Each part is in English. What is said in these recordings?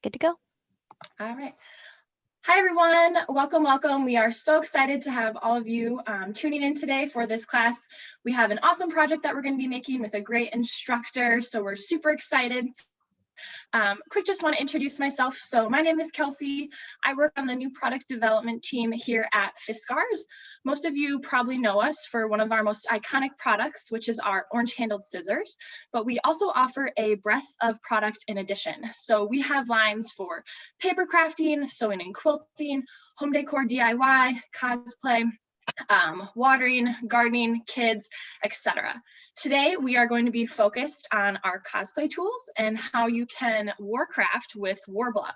Good to go. All right. Hi, everyone. Welcome, welcome. We are so excited to have all of you tuning in today for this class. We have an awesome project that we're going to be making with a great instructor, so we're super excited. Quick, just want to introduce myself. So my name is Kelsey. I work on the new product development team here at Fiskars. Most of you probably know us for one of our most iconic products, which is our orange handled scissors, but we also offer a breadth of product in addition. So we have lines for paper crafting, sewing and quilting, home decor DIY, cosplay, watering, gardening, kids, etc. Today, we are going to be focused on our cosplay tools and how you can warcraft with Worbla.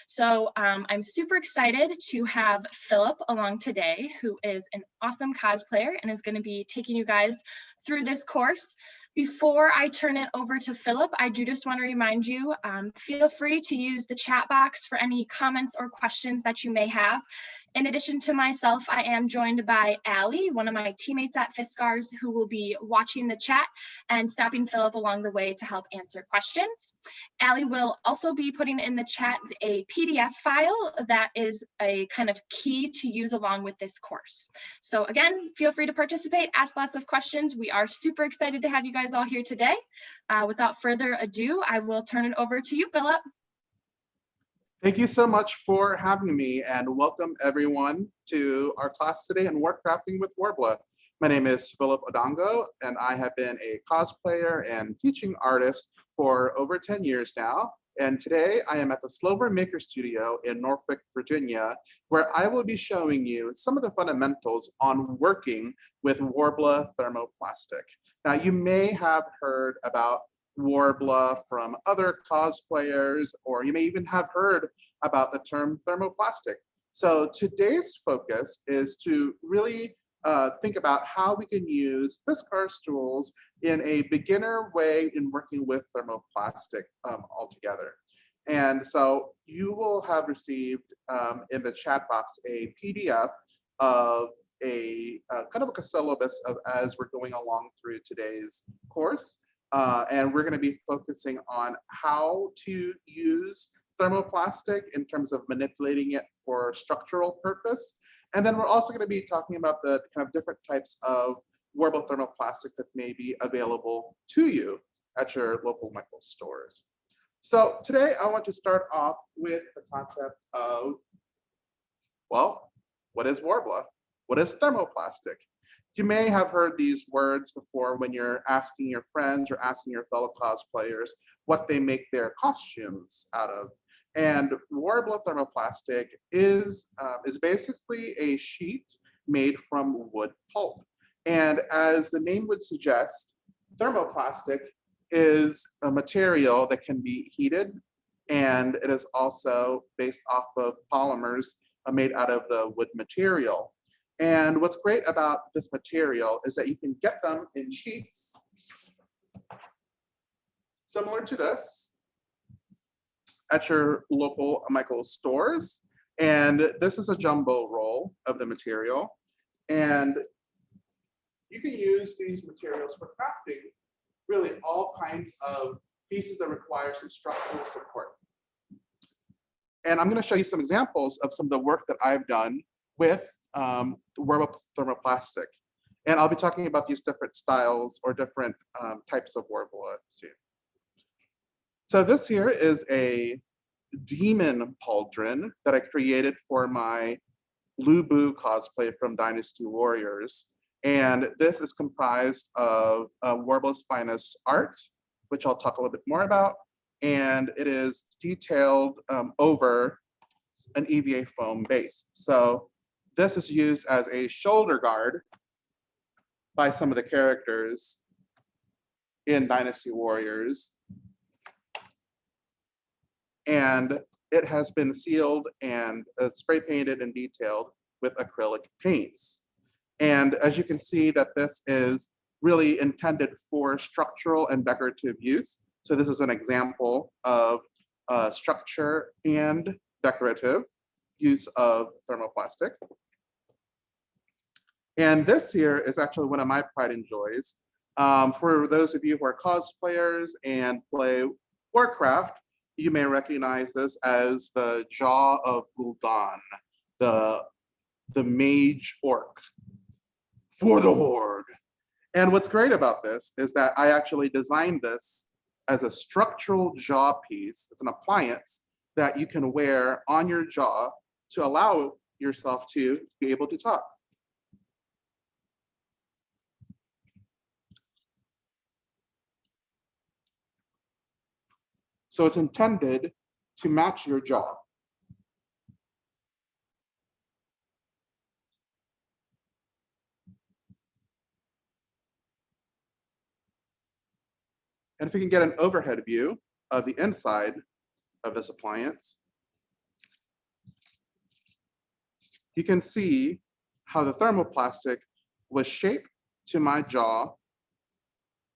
So I'm super excited to have Philip along today, who is an awesome cosplayer and is going to be taking you guys through this course. Before I turn it over to Philip, I do just want to remind you, feel free to use the chat box for any comments or questions that you may have. In addition to myself, I am joined by Allie, one of my teammates at Fiskars, who will be watching the chat and stopping Philip along the way to help answer questions. Allie will also be putting in the chat a PDF file that is a kind of key to use along with this course. So again, feel free to participate, ask lots of questions. We are super excited to have you guys all here today. Without further ado, I will turn it over to you, Philip. Thank you so much for having me, and welcome everyone to our class today in Warcrafting with Worbla. My name is Philip Odongo, and I have been a cosplayer and teaching artist for over 10 years now. And today I am at the Slover Maker Studio in Norfolk, Virginia, where I will be showing you some of the fundamentals on working with Worbla thermoplastic. Now, you may have heard about Worbla from other cosplayers, or you may even have heard about the term thermoplastic. So today's focus is to really think about how we can use Fiskars tools in a beginner way in working with thermoplastic altogether. And so you will have received in the chat box a PDF of a kind of like a syllabus of as we're going along through today's course. And we're going to be focusing on how to use thermoplastic in terms of manipulating it for structural purpose. And then we're also going to be talking about the kind of different types of Worbla thermoplastic that may be available to you at your local Michael stores. So today I want to start off with the concept of, well, what is Worbla? What is thermoplastic? You may have heard these words before when you're asking your friends or asking your fellow cosplayers what they make their costumes out of. And Worbla thermoplastic is basically a sheet made from wood pulp. And as the name would suggest, thermoplastic is a material that can be heated, and it is also based off of polymers made out of the wood material. And what's great about this material is that you can get them in sheets similar to this at your local Michael stores. And this is a jumbo roll of the material. And you can use these materials for crafting really all kinds of pieces that require some structural support. And I'm going to show you some examples of some of the work that I've done with Worbla thermoplastic. And I'll be talking about these different styles or different types of Worbla soon. So this here is a demon pauldron that I created for my Lubu cosplay from Dynasty Warriors. And this is comprised of Worbla's finest art, which I'll talk a little bit more about. And it is detailed over an EVA foam base. So this is used as a shoulder guard by some of the characters in Dynasty Warriors. And it has been sealed and spray painted and detailed with acrylic paints. And as you can see that this is really intended for structural and decorative use. So this is an example of structure and decorative use of thermoplastic. And this here is actually one of my pride and joys. For those of you who are cosplayers and play Warcraft, you may recognize this as the jaw of Gul'dan, the mage orc for the horde. And what's great about this is that I actually designed this as a structural jaw piece. It's an appliance that you can wear on your jaw to allow yourself to be able to talk. So it's intended to match your jaw. And if we can get an overhead view of the inside of this appliance, you can see how the thermoplastic was shaped to my jaw.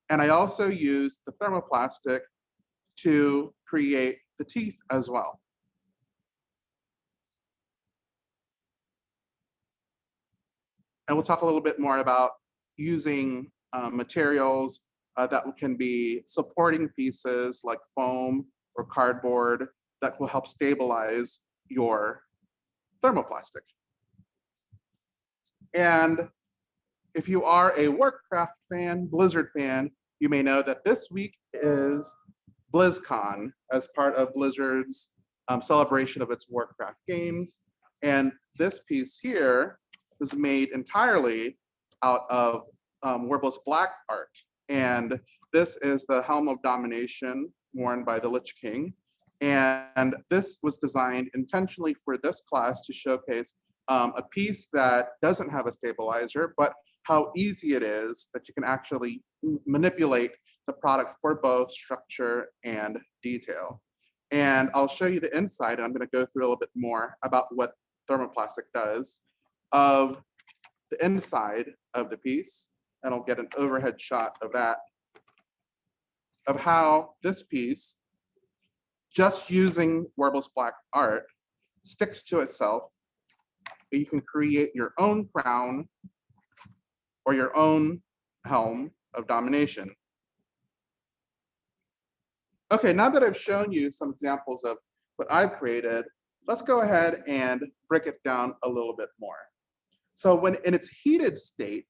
And I also used the thermoplastic to create the teeth as well. And we'll talk a little bit more about using materials that can be supporting pieces like foam or cardboard that will help stabilize your thermoplastic. And if you are a Warcraft fan, Blizzard fan, you may know that this week is BlizzCon as part of Blizzard's celebration of its Warcraft games. And this piece here is made entirely out of Worbla's black art. And this is the Helm of Domination worn by the Lich King. And this was designed intentionally for this class to showcase a piece that doesn't have a stabilizer, but how easy it is that you can actually manipulate the product for both structure and detail. And I'll show you the inside, and I'm going to go through a little bit more about what thermoplastic does of the inside of the piece. And I'll get an overhead shot of that, of how this piece, just using Worbla's black art, sticks to itself. You can create your own crown or your own helm of domination. Okay, now that I've shown you some examples of what I've created, let's go ahead and break it down a little bit more. So when in its heated state,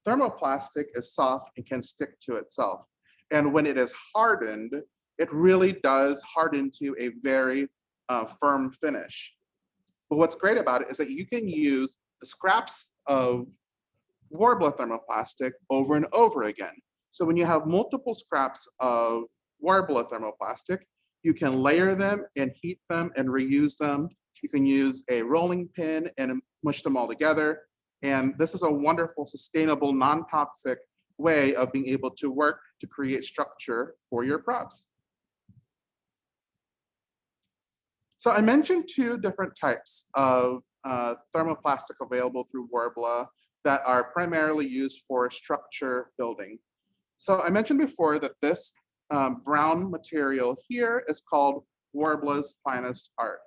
thermoplastic is soft and can stick to itself. And when it is hardened, it really does harden to a very firm finish. But what's great about it is that you can use the scraps of Worbla thermoplastic over and over again. So when you have multiple scraps of Worbla thermoplastic, you can layer them and heat them and reuse them. You can use a rolling pin and mush them all together. And this is a wonderful, sustainable, non-toxic way of being able to work to create structure for your props. So I mentioned two different types of thermoplastic available through Worbla that are primarily used for structure building. So I mentioned before that this brown material here is called Worbla's Finest Art.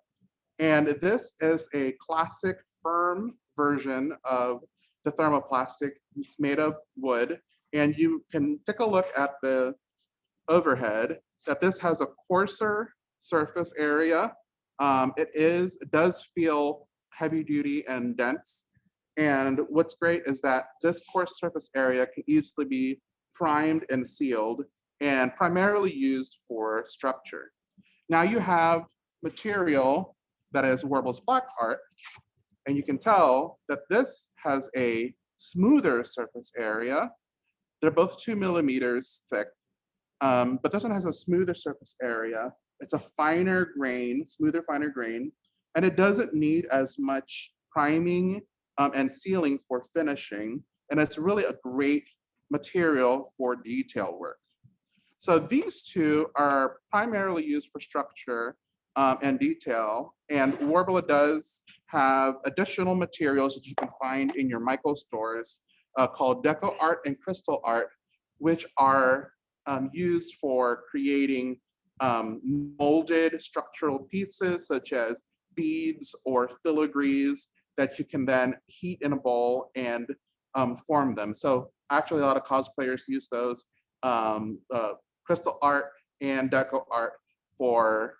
And this is a classic firm version of the thermoplastic. It's made of wood. And you can take a look at the overhead that this has a coarser surface area. It does feel heavy duty and dense. And what's great is that this coarse surface area can easily be primed and sealed and primarily used for structure. Now you have material that is Worbla's black art, and you can tell that this has a smoother surface area. They're both 2 millimeters thick, but this one has a smoother surface area. It's a finer grain, smoother, finer grain, and it doesn't need as much priming and sealing for finishing, and it's really a great material for detail work. So these two are primarily used for structure and detail, and Worbla does have additional materials that you can find in your Michael stores called Deco Art and Crystal Art, which are used for creating molded structural pieces such as beads or filigrees that you can then heat in a bowl and form them. So actually a lot of cosplayers use those crystal art and deco art for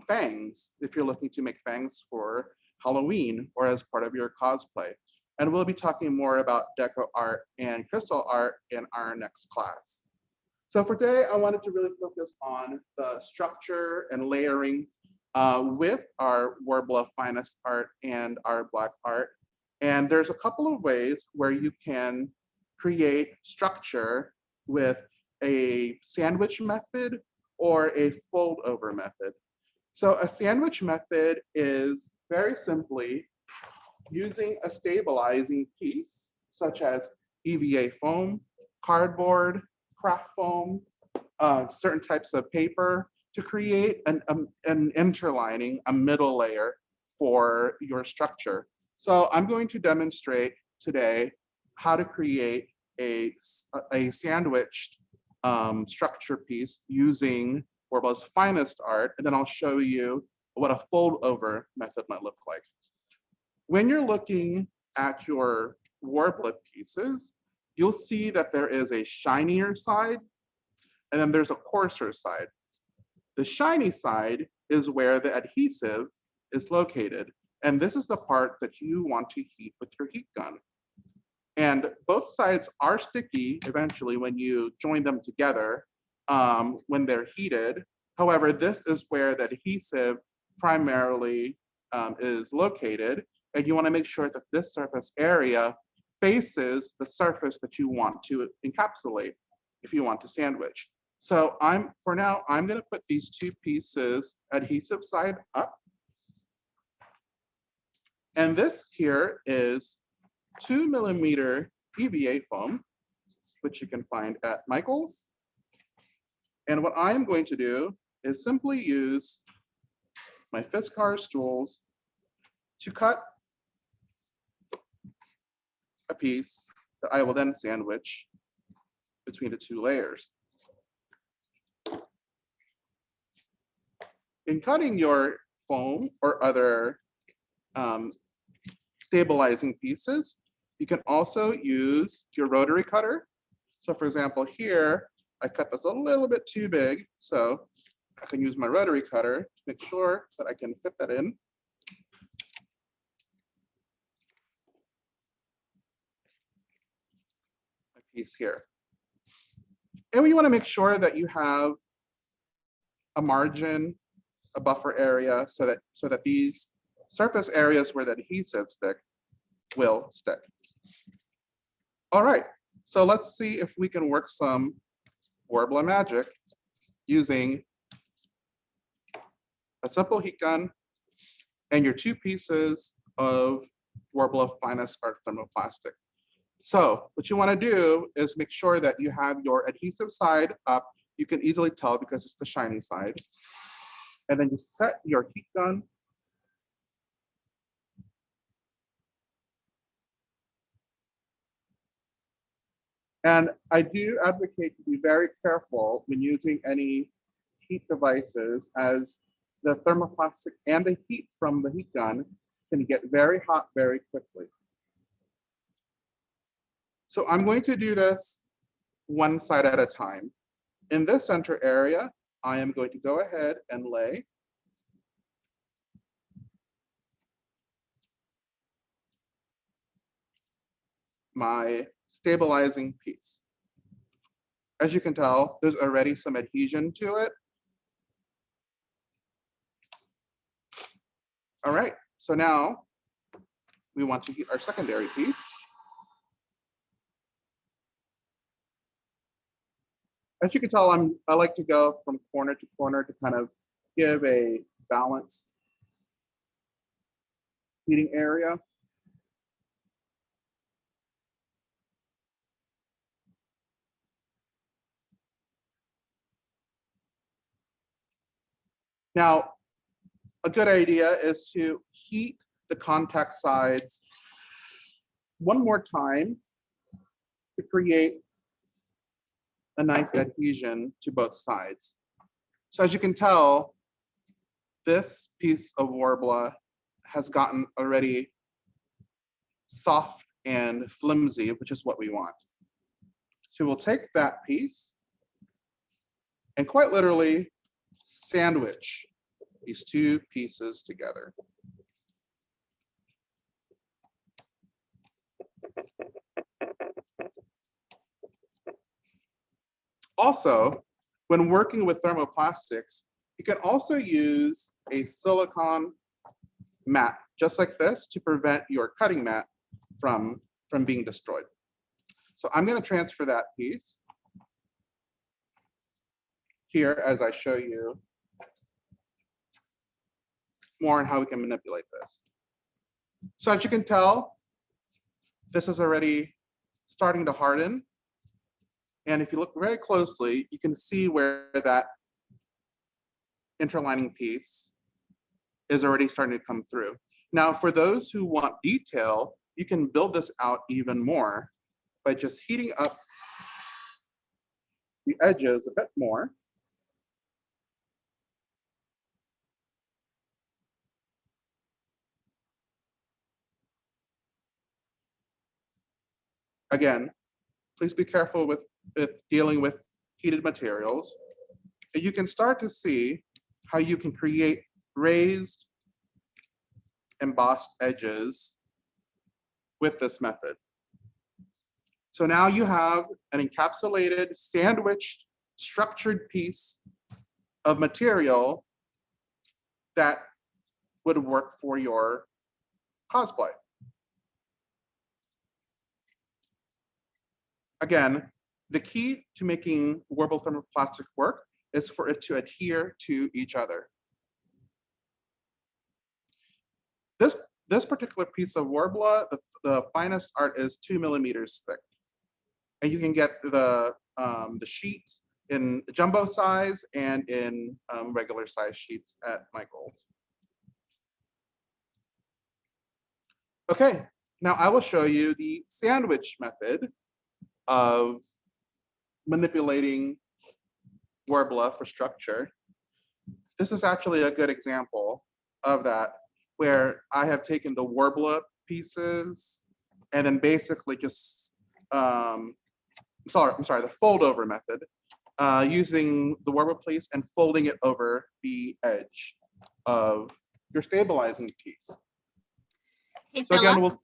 fangs if you're looking to make fangs for Halloween or as part of your cosplay. And we'll be talking more about deco art and crystal art in our next class. So for today, I wanted to really focus on the structure and layering with our Worbla finest art and our black art. And there's a couple of ways where you can create structure with a sandwich method or a fold over method. So a sandwich method is very simply using a stabilizing piece such as EVA foam, cardboard, craft foam, certain types of paper to create an interlining, a middle layer for your structure. So I'm going to demonstrate today how to create a sandwiched structure piece using Worbla's finest art, and then I'll show you what a fold over method might look like. When you're looking at your Worbla pieces, you'll see that there is a shinier side, and then there's a coarser side. The shiny side is where the adhesive is located, and this is the part that you want to heat with your heat gun. And both sides are sticky eventually when you join them together when they're heated. However, this is where the adhesive primarily is located. And you want to make sure that this surface area faces the surface that you want to encapsulate if you want to sandwich. So for now, I'm going to put these two pieces adhesive side up. And this here is 2mm EVA foam, which you can find at Michael's. And what I'm going to do is simply use my Fiskars tools to cut a piece that I will then sandwich between the two layers. In cutting your foam or other stabilizing pieces, you can also use your rotary cutter. So for example, here, I cut this a little bit too big, so I can use my rotary cutter to make sure that I can fit that in. My piece here. And we want to make sure that you have a margin, a buffer area, so that these surface areas where the adhesive stick will stick. All right, so let's see if we can work some Worbla magic using a simple heat gun and your two pieces of Worbla finest art thermoplastic. So what you want to do is make sure that you have your adhesive side up. You can easily tell because it's the shiny side. And then you set your heat gun. And I do advocate to be very careful when using any heat devices, as the thermoplastic and the heat from the heat gun can get very hot very quickly. So I'm going to do this one side at a time. In this center area, I am going to go ahead and lay my stabilizing piece. As you can tell, there's already some adhesion to it. All right, so now we want to heat our secondary piece. As you can tell, I like to go from corner to corner to kind of give a balanced heating area. Now, a good idea is to heat the contact sides one more time to create a nice adhesion to both sides. So as you can tell, this piece of Worbla has gotten already soft and flimsy, which is what we want. So we'll take that piece and quite literally sandwich these two pieces together. Also, when working with thermoplastics, you can also use a silicone mat, just like this, to prevent your cutting mat from being destroyed. So I'm going to transfer that piece here as I show you more on how we can manipulate this. So as you can tell, this is already starting to harden. And if you look very closely, you can see where that interlining piece is already starting to come through. Now, for those who want detail, you can build this out even more by just heating up the edges a bit more. Again, please be careful with dealing with heated materials. And you can start to see how you can create raised embossed edges with this method. So now you have an encapsulated, sandwiched, structured piece of material that would work for your cosplay. Again, the key to making Worbla thermoplastic work is for it to adhere to each other. This particular piece of Worbla, the finest art is 2 millimeters thick. And you can get the sheets in jumbo size and in regular size sheets at Michael's. Okay, now I will show you the sandwich method of manipulating Worbla for structure. This is actually a good example of that, where I have taken the Worbla pieces and then basically just, the fold over method, using the Worbla piece and folding it over the edge of your stabilizing piece. Hey, So again, Philip,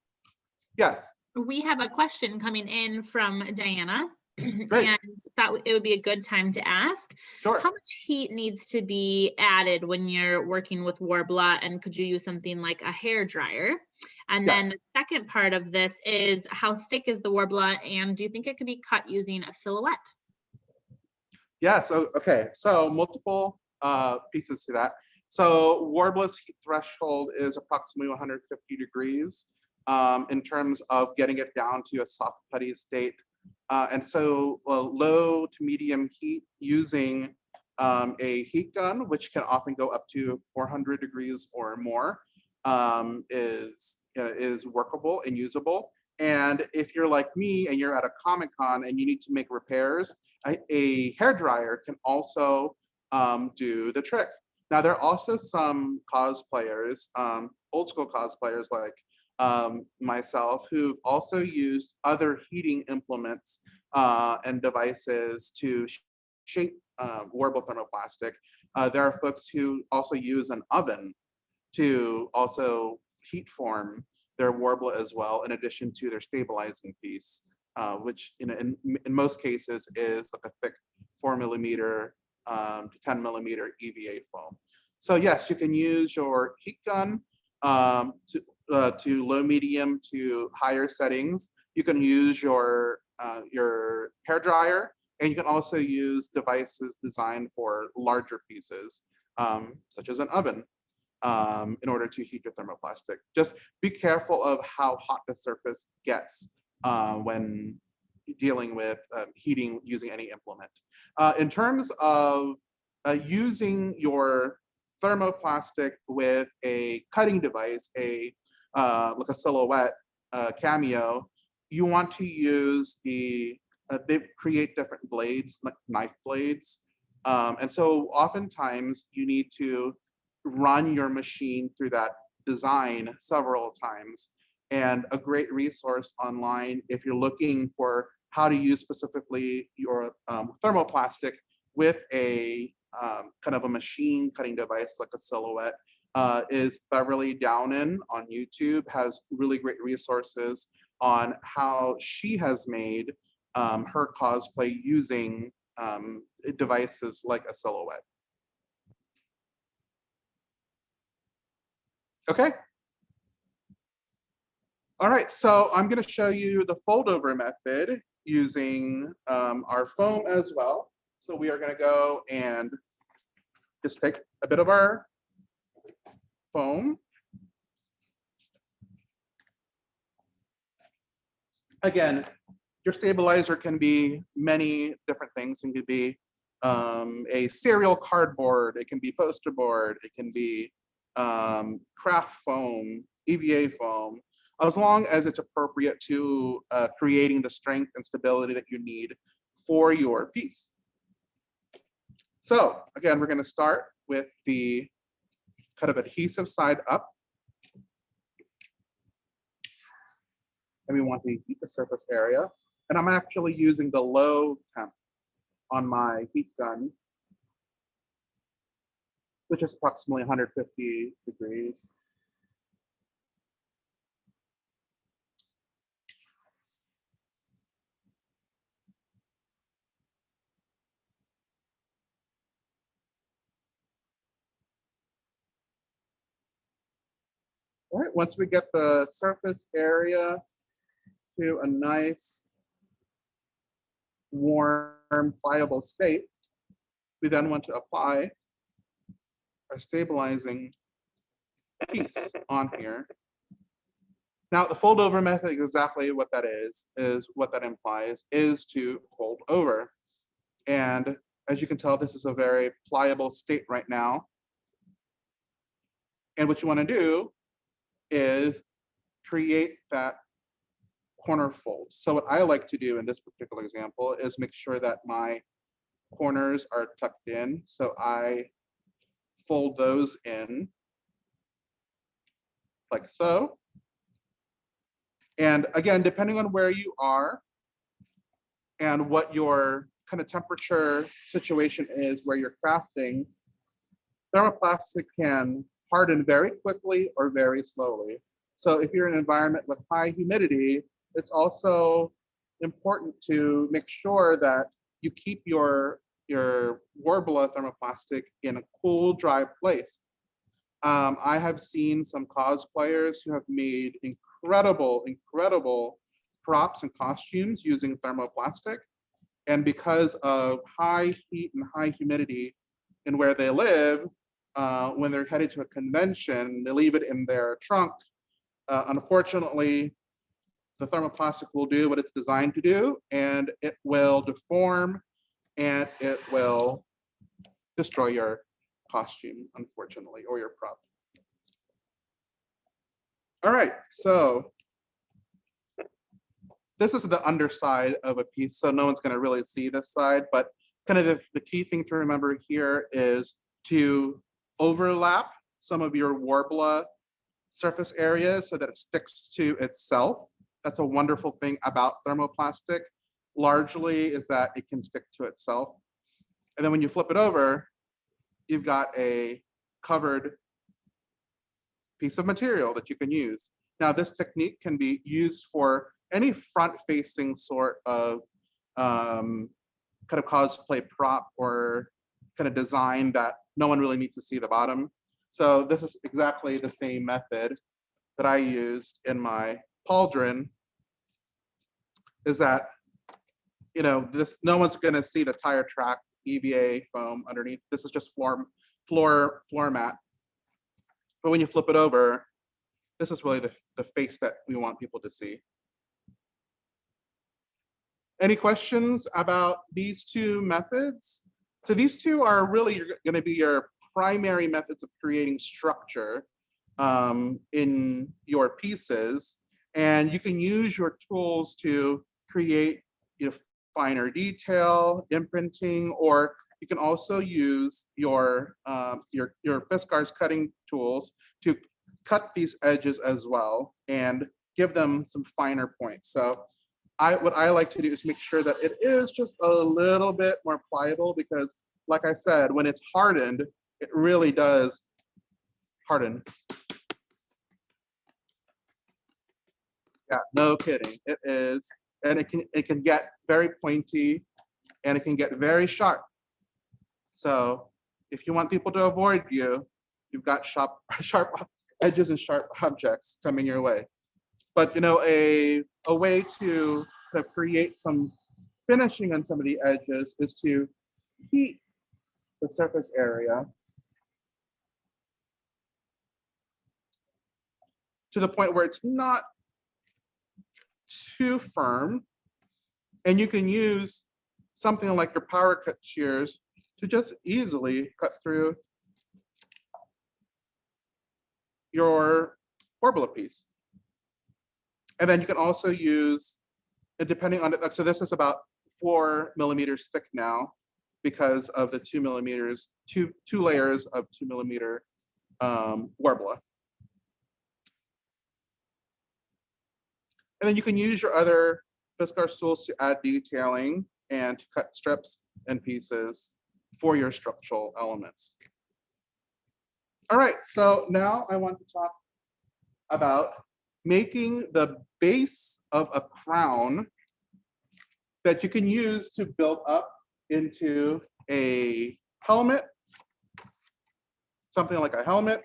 yes, we have a question coming in from Diana. Great. And thought it would be a good time to ask. sure. How much heat needs to be added when you're working with Worbla, and could you use something like a hair dryer? And then Yes. the second part of this is, how thick is the Worbla, and do you think it could be cut using a silhouette? Yeah, so, okay, so multiple pieces to that. So Worbla's heat threshold is approximately 150 degrees in terms of getting it down to a soft putty state. And so low to medium heat using a heat gun, which can often go up to 400 degrees or more, is workable and usable. And if you're like me and you're at a Comic-Con and you need to make repairs, a hair dryer can also do the trick. Now, there are also some cosplayers, old school cosplayers like myself, who've also used other heating implements and devices to shape Worbla thermoplastic. There are folks who also use an oven to also heat form their Worbla as well, in addition to their stabilizing piece, which in most cases is like a thick 4 millimeter to 10 millimeter EVA foam. So yes, you can use your heat gun to low, medium to higher settings. You can use your hair dryer, and you can also use devices designed for larger pieces, such as an oven, in order to heat your thermoplastic. Just be careful of how hot the surface gets when dealing with heating using any implement. In terms of using your thermoplastic with a cutting device, like a silhouette cameo, you want to use they create different blades, like knife blades. And so oftentimes you need to run your machine through that design several times. And a great resource online, if you're looking for how to use specifically your thermoplastic with a kind of a machine cutting device like a Silhouette is Beverly Downen on YouTube, has really great resources on how she has made her cosplay using devices like a Silhouette. Okay. All right, so I'm going to show you the fold over method using our foam as well. So we are going to go and just take a bit of our foam. Again, your stabilizer can be many different things. It could be a cereal cardboard, it can be poster board, it can be craft foam, EVA foam, as long as it's appropriate to creating the strength and stability that you need for your piece. So again, we're going to start with the kind of adhesive side up. And we want to heat the surface area. And I'm actually using the low temp on my heat gun, which is approximately 150 degrees. All right, once we get the surface area to a nice, warm, pliable state, we then want to apply our stabilizing piece on here. Now, the fold over method, exactly what that is what that implies, is to fold over. And as you can tell, this is a very pliable state right now. And what you want to do is create that corner fold. So what I like to do in this particular example is make sure that my corners are tucked in. So I fold those in like so. And again, depending on where you are and what your kind of temperature situation is where you're crafting, thermoplastic can harden very quickly or very slowly. So if you're in an environment with high humidity, it's also important to make sure that you keep your Worbla thermoplastic in a cool, dry place. I have seen some cosplayers who have made incredible props and costumes using thermoplastic. And because of high heat and high humidity in where they live, when they're headed to a convention, they leave it in their trunk. Unfortunately, the thermoplastic will do what it's designed to do, and it will deform and it will destroy your costume, unfortunately, or your prop. All right, so this is the underside of a piece, so no one's going to really see this side, but kind of the key thing to remember here is to overlap some of your Worbla surface areas so that it sticks to itself. That's a wonderful thing about thermoplastic, largely, is that it can stick to itself. And then when you flip it over, you've got a covered piece of material that you can use. Now, this technique can be used for any front-facing sort of kind of cosplay prop or kind of design that no one really needs to see the bottom. So this is exactly the same method that I used in my pauldron, is that, you know, this, no one's going to see the tire track EVA foam underneath. This is just floor mat. But when you flip it over, this is really the face that we want people to see. Any questions about these two methods? So these two are really going to be your primary methods of creating structure in your pieces. And you can use your tools to create, you know, finer detail, imprinting, or you can also use your Fiskars cutting tools to cut these edges as well and give them some finer points. So what I like to do is make sure that it is just a little bit more pliable, because like I said, when it's hardened, it really does harden. Yeah, no kidding. It is, and it can get very pointy, and it can get very sharp. So if you want people to avoid you, you've got sharp edges and sharp objects coming your way. But you know, a way to create some finishing on some of the edges is to heat the surface area to the point where it's not too firm. And you can use something like your power cut shears to just easily cut through your Worbla piece. And then you can also use, depending on it, so this is about 4 millimeters thick now because of the 2 millimeters, two layers of 2 millimeter Worbla. And then you can use your other Fiskars tools to add detailing and to cut strips and pieces for your structural elements. All right, so now I want to talk about making the base of a crown that you can use to build up into a helmet, something like a helmet,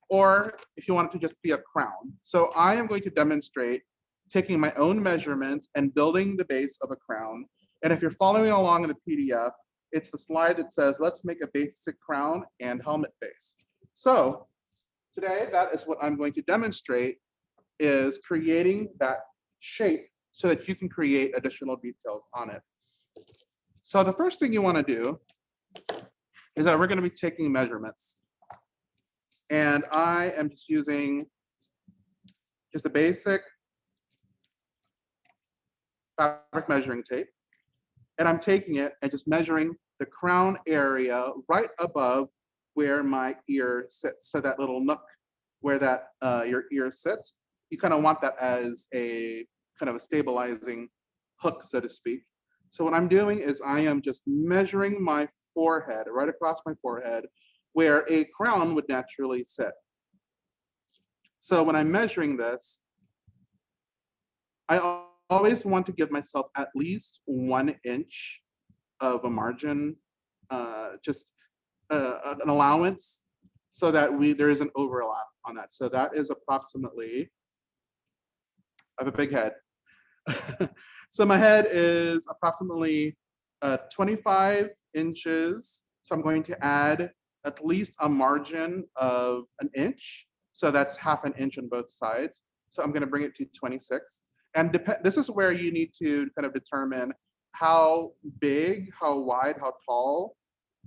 or if you want it to just be a crown. So I am going to demonstrate taking my own measurements and building the base of a crown. And if you're following along in the PDF, it's the slide that says, let's make a basic crown and helmet base. So today, that is what I'm going to demonstrate, is creating that shape so that you can create additional details on it. So the first thing you want to do is that we're going to be taking measurements. And I am just using just a basic fabric measuring tape. And I'm taking it and just measuring the crown area right above where my ear sits. So that little nook where that your ear sits, you kind of want that as a kind of a stabilizing hook, so to speak. So what I'm doing is I am just measuring my forehead, right across my forehead, where a crown would naturally sit. So when I'm measuring this, I always want to give myself at least 1 inch of a margin, just an allowance, so that there is an overlap on that. So that is approximately, I have a big head. So my head is approximately 25 inches. So I'm going to add at least a margin of 1 inch. So that's ½ an inch on both sides. So I'm going to bring it to 26. And this is where you need to kind of determine how big, how wide, how tall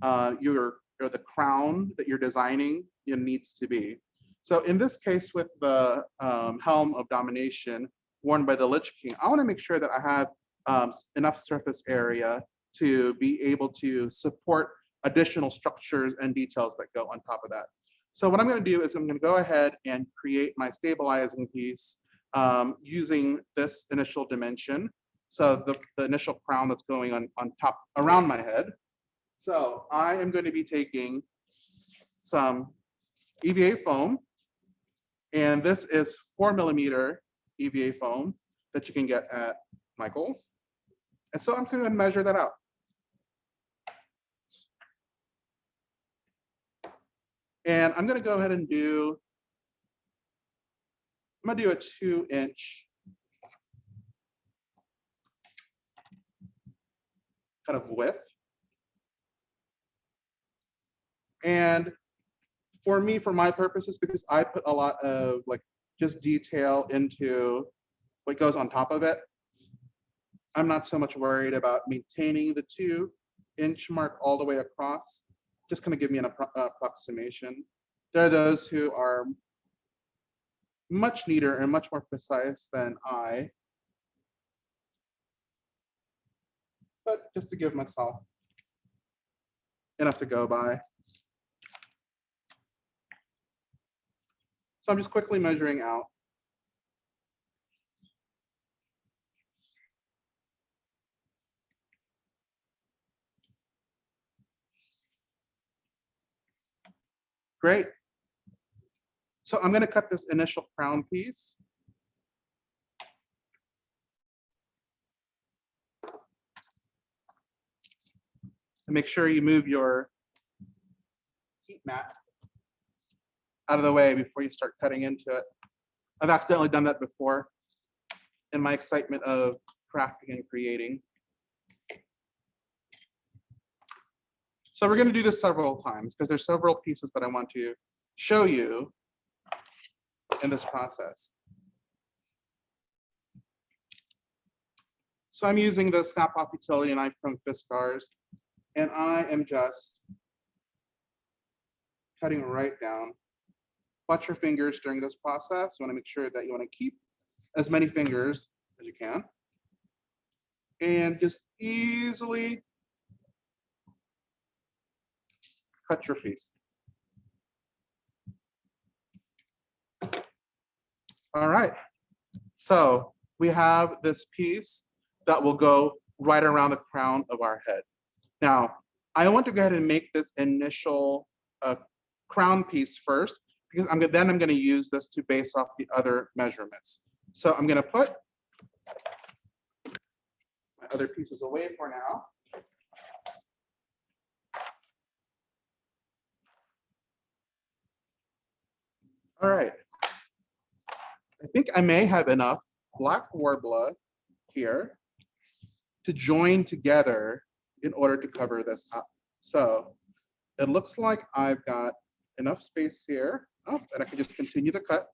the crown that you're designing needs to be. So in this case, with the helm of domination worn by the Lich King, I want to make sure that I have enough surface area to be able to support additional structures and details that go on top of that. So what I'm going to do is I'm going to go ahead and create my stabilizing piece using this initial dimension. So the initial crown that's going on top around my head. So I am going to be taking some EVA foam, and this is 4 millimeter EVA foam that you can get at Michael's. And so I'm going to measure that out. And I'm going to go ahead and do, I'm going to do a 2-inch kind of width. And for me, for my purposes, because I put a lot of like just detail into what goes on top of it, I'm not so much worried about maintaining the 2-inch mark all the way across. Just kind of give me an approximation. There are those who are much neater and much more precise than I, but just to give myself enough to go by. So I'm just quickly measuring out. Great. So I'm going to cut this initial crown piece. And make sure you move your heat mat out of the way before you start cutting into it. I've accidentally done that before in my excitement of crafting and creating. So we're going to do this several times because there's several pieces that I want to show you in this process. So I'm using the snap-off utility knife from Fiskars, and I am just cutting right down. Watch your fingers during this process. You want to make sure that you want to keep as many fingers as you can. And just easily cut your piece. All right. So we have this piece that will go right around the crown of our head. Now, I want to go ahead and make this initial crown piece first, because then I'm going to use this to base off the other measurements. So I'm going to put my other pieces away for now. All right. I think I may have enough black Worbla here to join together in order to cover this up. So it looks like I've got enough space here. Oh, and I can just continue to cut.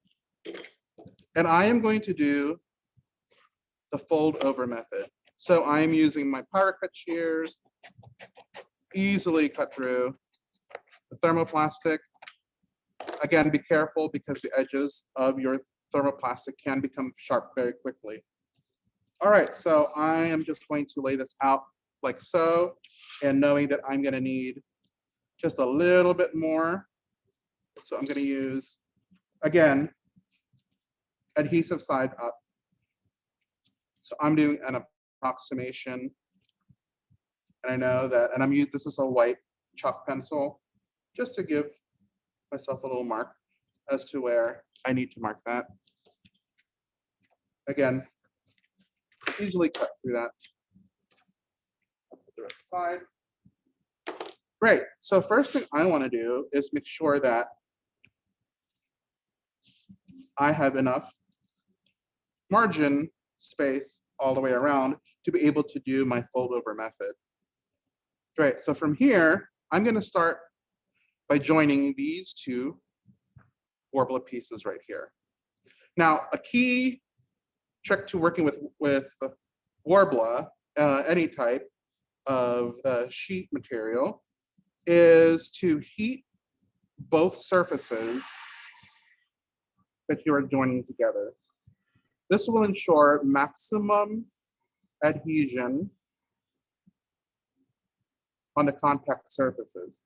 And I am going to do the fold over method. So I am using my power cut shears, easily cut through the thermoplastic. Again, be careful because the edges of your thermoplastic can become sharp very quickly. All right, so I am just going to lay this out like so, and knowing that I'm going to need just a little bit more. So I'm going to use, again, adhesive side up. So I'm doing an approximation. And I know that, and this is a white chalk pencil, just to give myself a little mark as to where I need to mark that. Again, easily cut through that. Put the rest aside. Great. So first thing I want to do is make sure that I have enough margin space all the way around to be able to do my fold over method. Great. So from here, I'm going to start by joining these two Worbla pieces right here. Now, a key trick to working with Worbla, any type of sheet material, is to heat both surfaces that you are joining together. This will ensure maximum adhesion on the contact surfaces.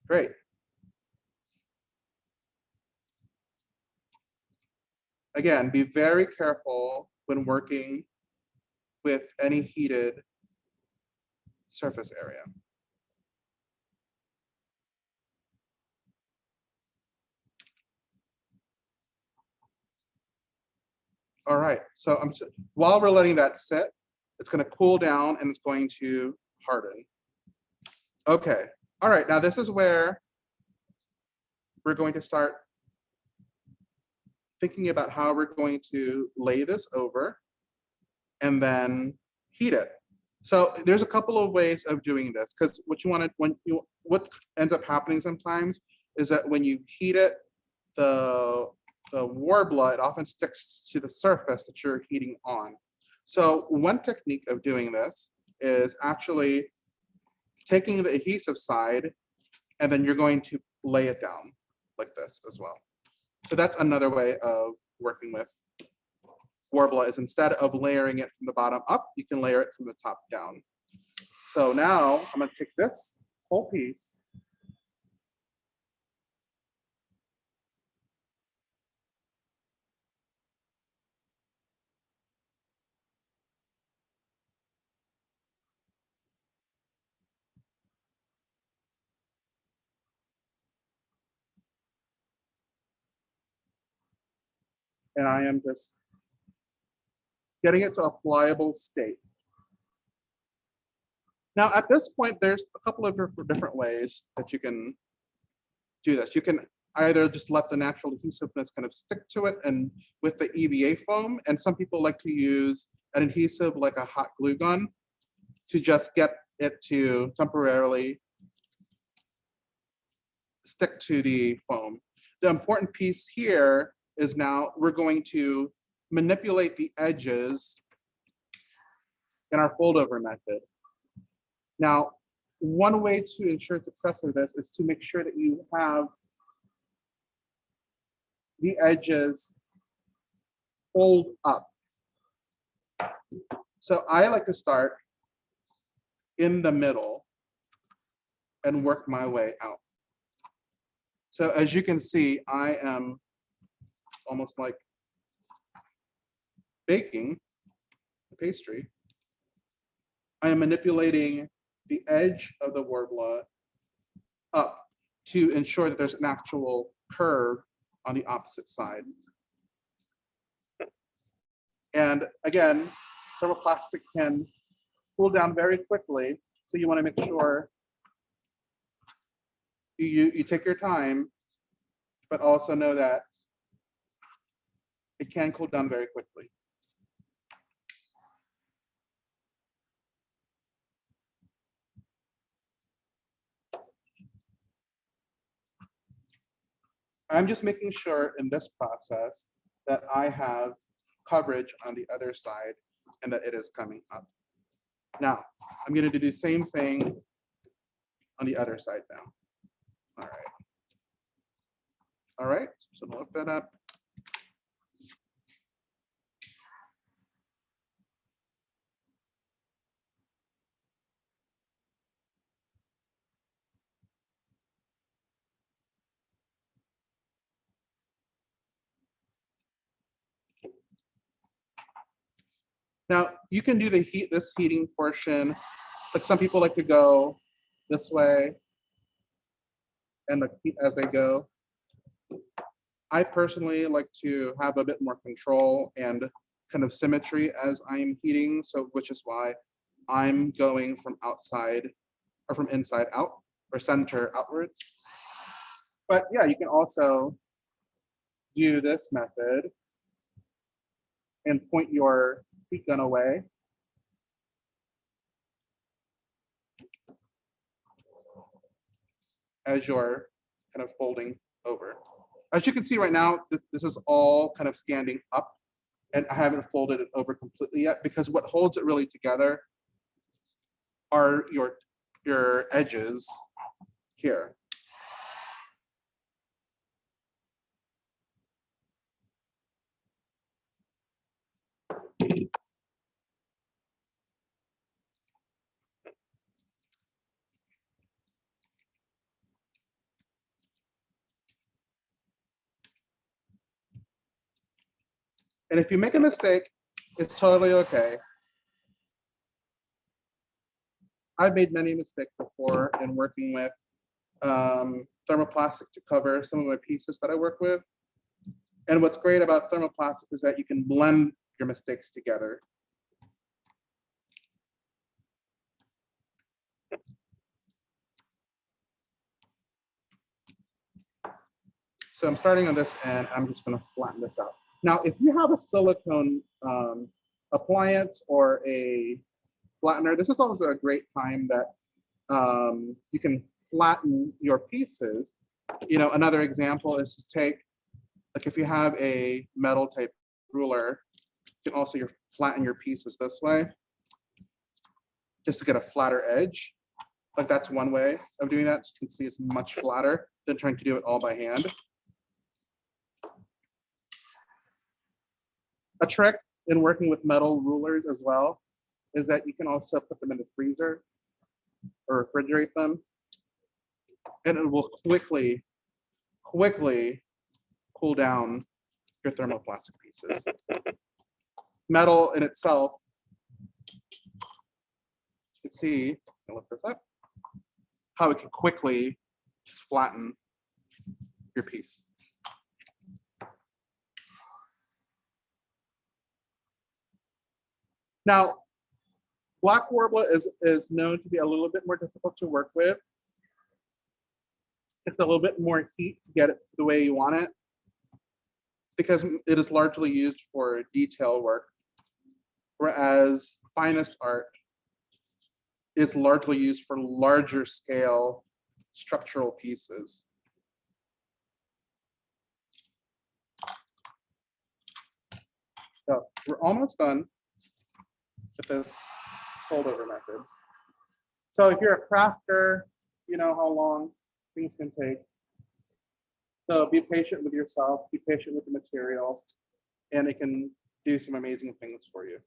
Great. Again, be very careful when working with any heated surface area. All right, so while we're letting that sit, it's going to cool down and it's going to harden. Okay, all right, now this is where we're going to start thinking about how we're going to lay this over and then heat it. So there's a couple of ways of doing this, because what ends up happening sometimes is that when you heat it, the Worbla, it often sticks to the surface that you're heating on. So one technique of doing this is actually taking the adhesive side, and then you're going to lay it down like this as well. So that's another way of working with Worbla, is instead of layering it from the bottom up, you can layer it from the top down. So now I'm going to take this whole piece and I am just getting it to a pliable state. Now, at this point, there's a couple of different ways that you can do this. You can either just let the natural adhesiveness kind of stick to it and with the EVA foam, and some people like to use an adhesive like a hot glue gun to just get it to temporarily stick to the foam. The important piece here is now we're going to manipulate the edges in our fold over method. Now, one way to ensure success of this is to make sure that you have the edges fold up. So I like to start in the middle and work my way out. So as you can see, I am almost like baking a pastry. I am manipulating the edge of the Worbla up to ensure that there's an actual curve on the opposite side. And again, thermoplastic can cool down very quickly, so you want to make sure you take your time, but also know that it can cool down very quickly. I'm just making sure in this process that I have coverage on the other side and that it is coming up. Now, I'm going to do the same thing on the other side now. All right. All right, so lift that up. Now, you can do this heating portion, like some people like to go this way and like heat as they go. I personally like to have a bit more control and kind of symmetry as I'm heating, so which is why I'm going from outside or from inside out or center outwards. But yeah, you can also do this method and point your heat gun away. As you're kind of folding over. As you can see right now, this is all kind of standing up, and I haven't folded it over completely yet because what holds it really together are your edges here. And if you make a mistake, it's totally okay. I've made many mistakes before in working with thermoplastic to cover some of my pieces that I work with. And what's great about thermoplastic is that you can blend your mistakes together. So I'm starting on this end, I'm just gonna flatten this out. Now, if you have a silicone appliance or a flattener, this is also a great time that you can flatten your pieces. You know, another example is to take, like if you have a metal type ruler, you can also flatten your pieces this way, just to get a flatter edge. Like that's one way of doing that. So you can see it's much flatter than trying to do it all by hand. A trick in working with metal rulers as well is that you can also put them in the freezer or refrigerate them, and it will quickly cool down your thermoplastic pieces. Metal in itself, you can see, I'll lift this up, how it can quickly just flatten your piece. Now, black Worbla is known to be a little bit more difficult to work with. It's a little bit more heat to get it the way you want it, because it is largely used for detail work, whereas finest art is largely used for larger scale structural pieces. So we're almost done with this fold-over method. So if you're a crafter, you know how long things can take. So be patient with yourself, be patient with the material, and it can do some amazing things for you.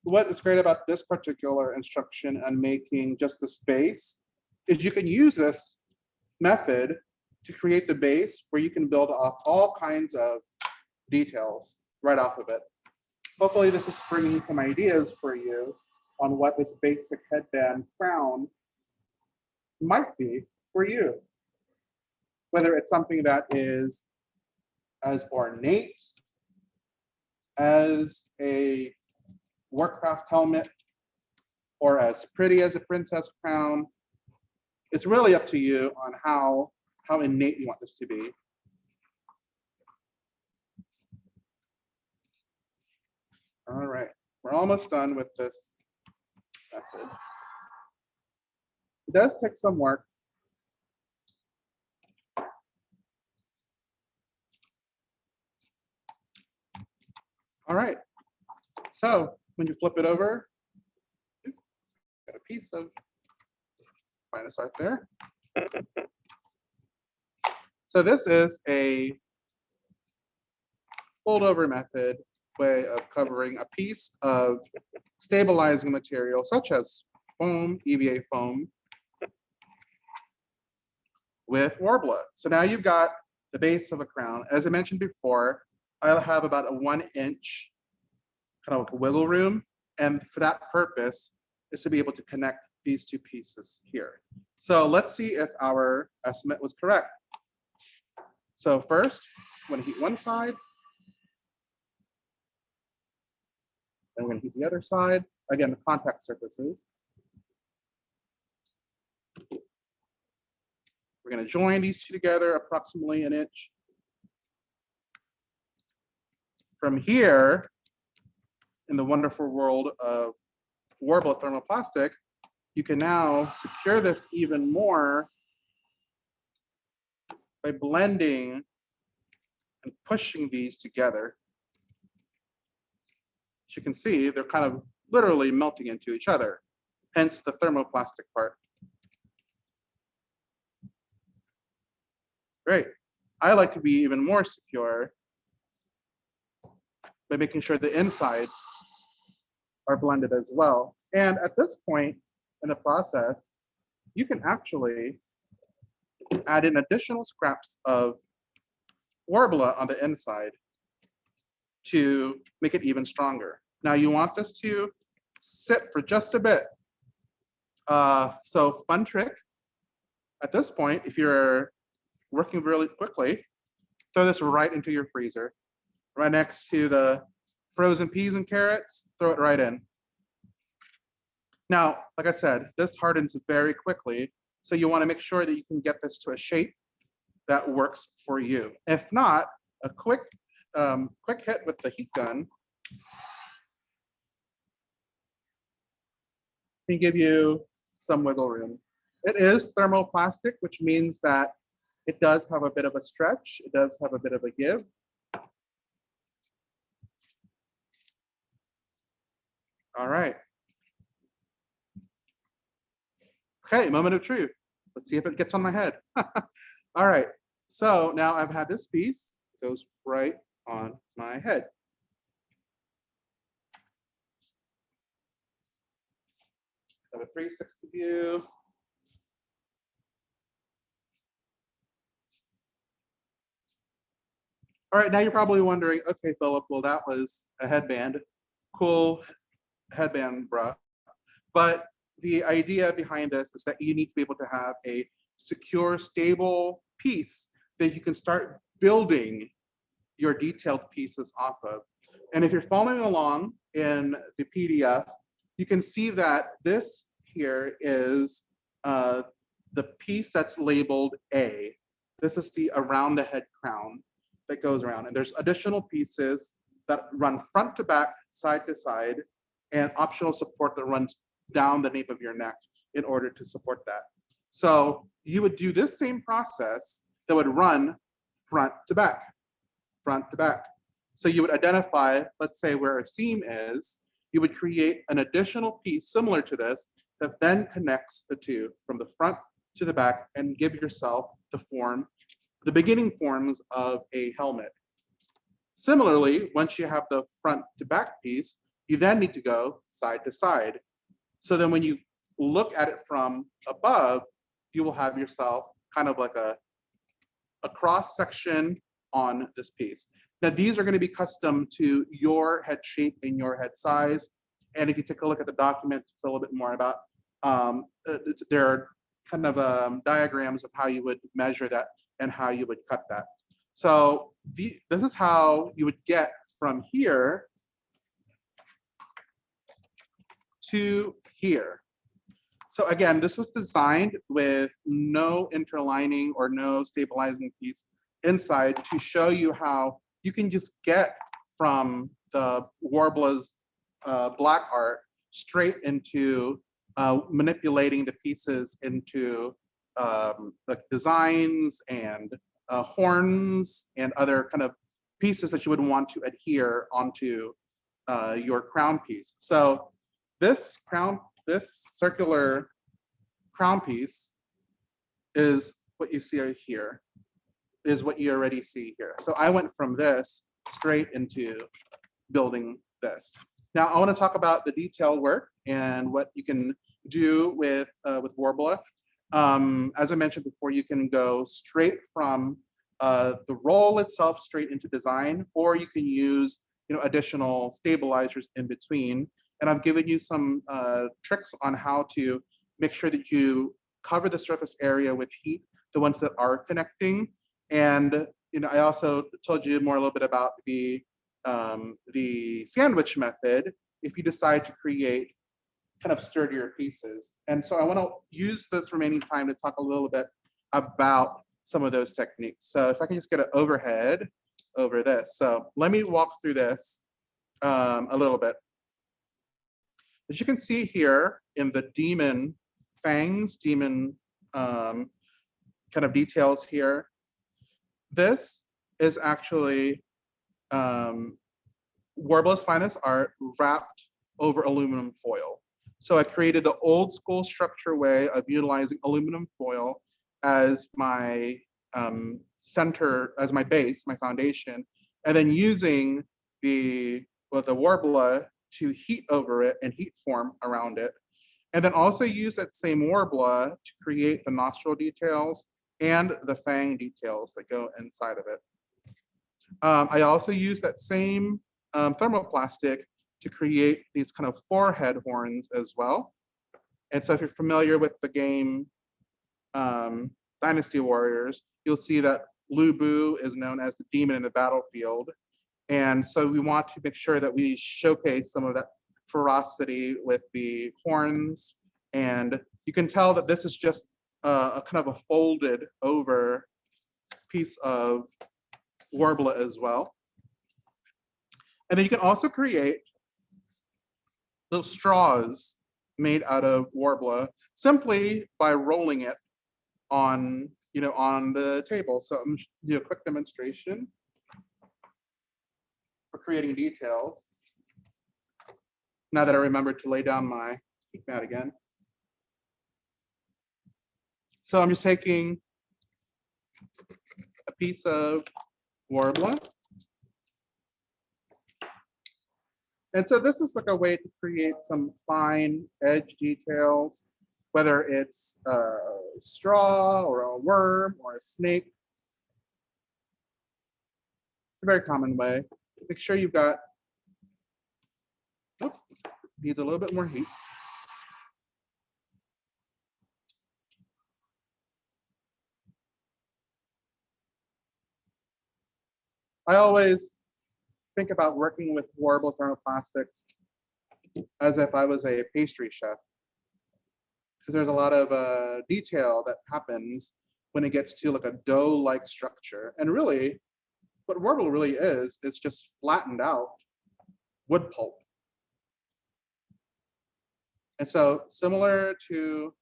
What is great about this particular instruction on making just the space is you can use this method to create the base where you can build off all kinds of details right off of it. Hopefully this is bringing some ideas for you on what this basic headband crown might be for you. Whether it's something that is as ornate as a Warcraft helmet or as pretty as a princess crown. It's really up to you on how innate you want this to be. All right, we're almost done with this method. It does take some work. All right, so when you flip it over, got a piece of finest art there. So this is a fold over method way of covering a piece of stabilizing material such as foam, EVA foam, with Worbla. So now you've got the base of a crown. As I mentioned before, I'll have about a 1 inch kind of wiggle room. And for that purpose is to be able to connect these two pieces here. So let's see if our estimate was correct. So first, I'm going to heat one side. Then we're going to heat the other side. Again, the contact surfaces. We're going to join these two together approximately 1 inch. From here, in the wonderful world of Worbla thermoplastic, you can now secure this even more by blending and pushing these together. As you can see, they're kind of literally melting into each other, hence the thermoplastic part. Great. I like to be even more secure by making sure the insides are blended as well. And at this point in the process, you can actually add in additional scraps of Worbla on the inside to make it even stronger. Now you want this to sit for just a bit. So fun trick. At this point, if you're working really quickly, throw this right into your freezer, right next to the frozen peas and carrots, throw it right in. Now, like I said, this hardens very quickly, so you want to make sure that you can get this to a shape that works for you. If not, a quick hit with the heat gun can give you some wiggle room. It is thermoplastic, which means that it does have a bit of a stretch. It does have a bit of a give. All right. Okay, moment of truth. Let's see if it gets on my head. All right, so now I've had this piece, it goes right on my head. Have a 360 view. All right, now you're probably wondering, okay, Philip, well, that was a headband. Cool headband, bruh. But the idea behind this is that you need to be able to have a secure, stable piece that you can start building your detailed pieces off of. And if you're following along in the PDF, you can see that this here is the piece that's labeled A. This is the around the head crown that goes around. And there's additional pieces that run front to back, side to side, and optional support that runs down the nape of your neck in order to support that. So you would do this same process that would run front to back, front to back. So you would identify, let's say where a seam is, you would create an additional piece similar to this that then connects the two from the front to the back and give yourself the form, the beginning forms of a helmet. Similarly, once you have the front to back piece, you then need to go side to side. So then when you look at it from above, you will have yourself kind of like a cross section on this piece. Now these are going to be custom to your head shape and your head size. And if you take a look at the document, it's a little bit more about, there are kind of diagrams of how you would measure that and how you would cut that. So this is how you would get from here to here. So again, this was designed with no interlining or no stabilizing piece inside to show you how you can just get from the Worbla's black art straight into manipulating the pieces into like designs and horns and other kind of pieces that you would want to adhere onto your crown piece. So this circular crown piece is what you see here, is what you already see here. So I went from this straight into building this. Now I want to talk about the detail work and what you can do with Worbla. As I mentioned before, you can go straight from the roll itself straight into design, or you can use additional stabilizers in between. And I've given you some tricks on how to make sure that you cover the surface area with heat, the ones that are connecting. And I also told you a little bit about the sandwich method if you decide to create kind of sturdier pieces. And so I want to use this remaining time to talk a little bit about some of those techniques. So if I can just get an overhead over this. So let me walk through this a little bit. As you can see here in the demon fangs, demon kind of details here, this is actually Worbla's finest art wrapped over aluminum foil. So I created the old school structure way of utilizing aluminum foil as my center, as my base, my foundation, and then using the Worbla to heat over it and heat form around it. And then also use that same Worbla to create the nostril details and the fang details that go inside of it. I also use that same thermoplastic to create these kind of forehead horns as well. And so if you're familiar with the game Dynasty Warriors, you'll see that Lu Bu is known as the demon in the battlefield. And so we want to make sure that we showcase some of that ferocity with the horns. And you can tell that this is just a kind of a folded over piece of Worbla as well. And then you can also create little straws made out of Worbla simply by rolling it on, on the table. So I'm going to do a quick demonstration for creating details. Now that I remembered to lay down my heat mat again. So I'm just taking a piece of Worbla. And so this is like a way to create some fine edge details, whether it's a straw or a worm or a snake. It's a very common way. Make sure you've got, oh, needs a little bit more heat. I always think about working with Worbla thermoplastics as if I was a pastry chef, because there's a lot of detail that happens when it gets to like a dough-like structure. And really, what Worbla really is just flattened out wood pulp. And so similar to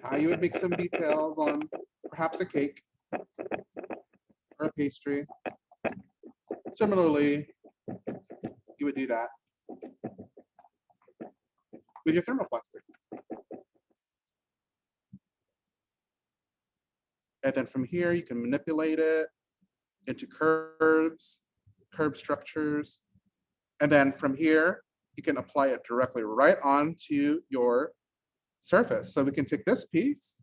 how you would make some details on perhaps a cake or a pastry, similarly, you would do that with your thermoplastic. And then from here, you can manipulate it into curves, curve structures. And then from here, you can apply it directly right onto your surface. So we can take this piece,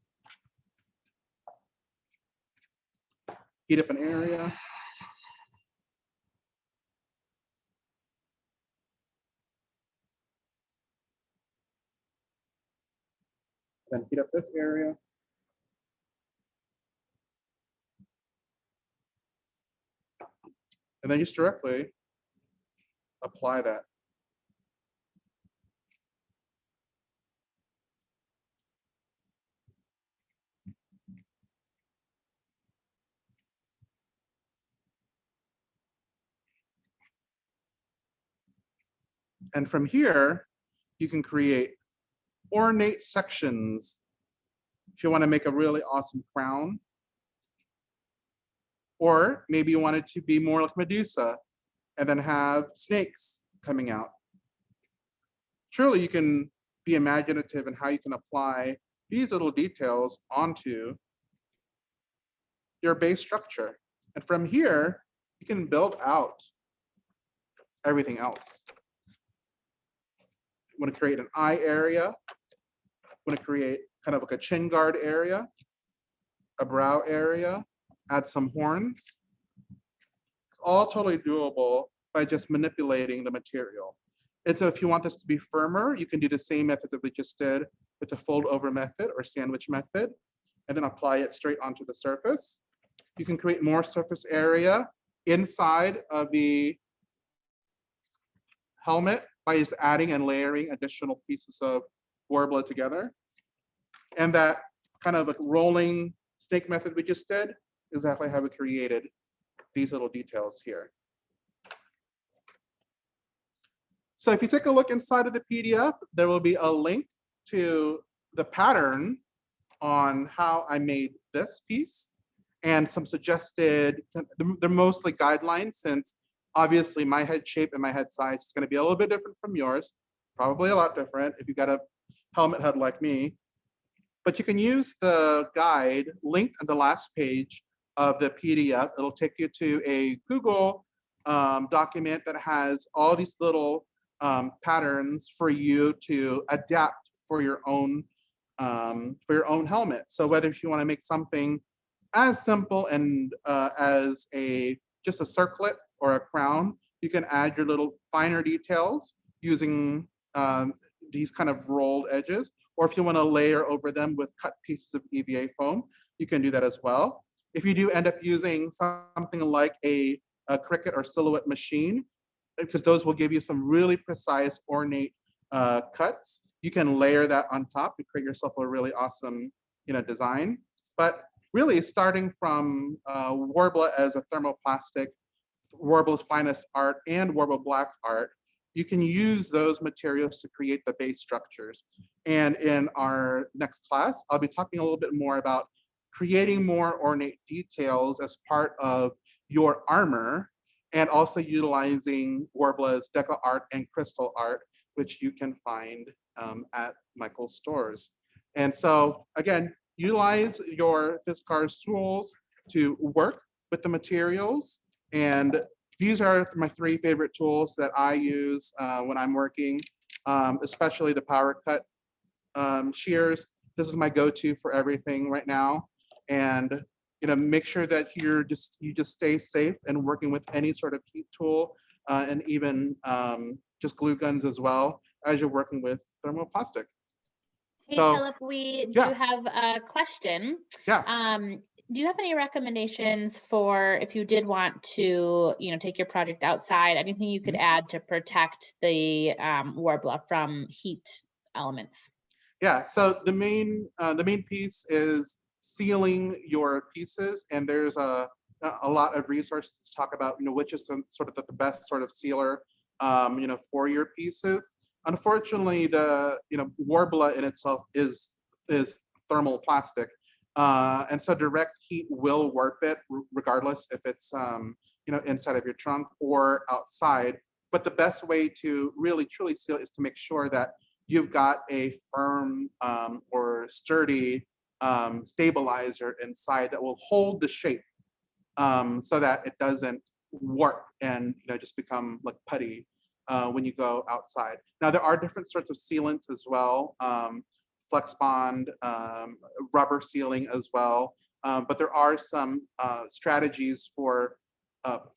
heat up an area. Then heat up this area. And then just directly apply that. And from here, you can create ornate sections if you want to make a really awesome crown. Or maybe you want it to be more like Medusa and then have snakes coming out. Truly, you can be imaginative in how you can apply these little details onto your base structure. And from here, you can build out everything else. You want to create an eye area. You want to create kind of like a chin guard area, a brow area, add some horns. It's all totally doable by just manipulating the material. And so if you want this to be firmer, you can do the same method that we just did with the fold over method or sandwich method, and then apply it straight onto the surface. You can create more surface area inside of the helmet by just adding and layering additional pieces of Worbla together. And that kind of like rolling snake method we just did is exactly how we created these little details here. So if you take a look inside of the PDF, there will be a link to the pattern on how I made this piece and some suggested, they're mostly guidelines, since obviously my head shape and my head size is going to be a little bit different from yours, probably a lot different if you've got a helmet head like me. But you can use the guide linked on the last page of the PDF. It'll take you to a Google document that has all these little patterns for you to adapt for your own helmet. So whether if you want to make something as simple and as just a circlet or a crown, you can add your little finer details using these kind of rolled edges. Or if you want to layer over them with cut pieces of EVA foam, you can do that as well. If you do end up using something like a Cricut or Silhouette machine, because those will give you some really precise, ornate cuts, you can layer that on top to create yourself a really awesome, design. But really, starting from Worbla as a thermoplastic, Worbla's finest art, and Worbla black art, you can use those materials to create the base structures. And in our next class, I'll be talking a little bit more about creating more ornate details as part of your armor, and also utilizing Worbla's deco art and crystal art, which you can find at Michael's stores. And so again, utilize your Fiskars tools to work with the materials. And these are my 3 favorite tools that I use when I'm working, especially the power cut shears. This is my go-to for everything right now. and make sure that you just stay safe and working with any sort of heat tool, and even just glue guns as well as you're working with thermoplastic. Hey, So, Philip, we do yeah. have a question. Yeah. Do you have any recommendations for if you did want to, take your project outside, anything you could add to protect the Worbla from heat elements? Yeah, so the main piece is sealing your pieces, and there's a lot of resources to talk about, which is sort of the best sort of sealer, for your pieces. Unfortunately, the Worbla in itself is thermal plastic, and so direct heat will warp it, regardless if it's inside of your trunk or outside. But the best way to really truly seal it is to make sure that you've got a firm or sturdy stabilizer inside that will hold the shape, so that it doesn't warp and just become like putty when you go outside. Now there are different sorts of sealants as well, flex bond, rubber sealing as well, but there are some strategies for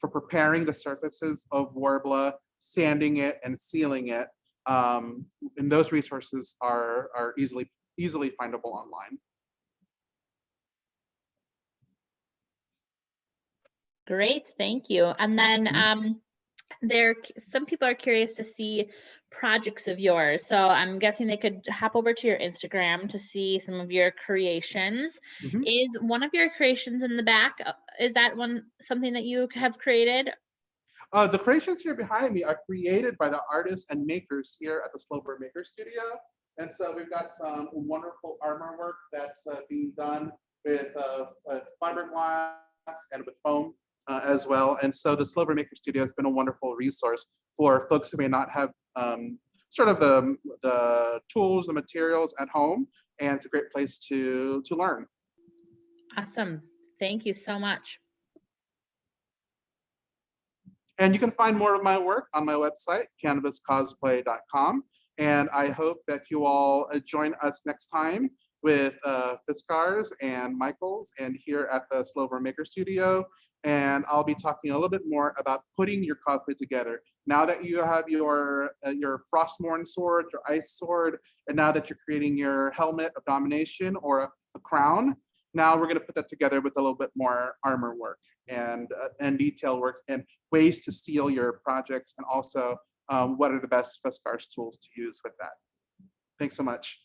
preparing the surfaces of Worbla, sanding it and sealing it. And those resources are easily findable online. Great, thank you. And then some people are curious to see projects of yours. So I'm guessing they could hop over to your Instagram to see some of your creations. Is one of your creations in the back? Is that something that you have created? The creations here behind me are created by the artists and makers here at the Slover Maker Studio. And so we've got some wonderful armor work that's being done with fiberglass and with foam as well. And so the Slover Maker Studio has been a wonderful resource for folks who may not have sort of the tools, the materials at home. And it's a great place to learn. Awesome. Thank you so much. And you can find more of my work on my website, canvascosplay.com. And I hope that you all join us next time with Fiskars and Michaels and here at the Slover Maker Studio. And I'll be talking a little bit more about putting your cosplay together. Now that you have your Frostmourne sword, your ice sword, and now that you're creating your helmet of domination or a crown, now we're going to put that together with a little bit more armor work and detail works and ways to seal your projects, and also what are the best Fiskars tools to use with that. Thanks so much.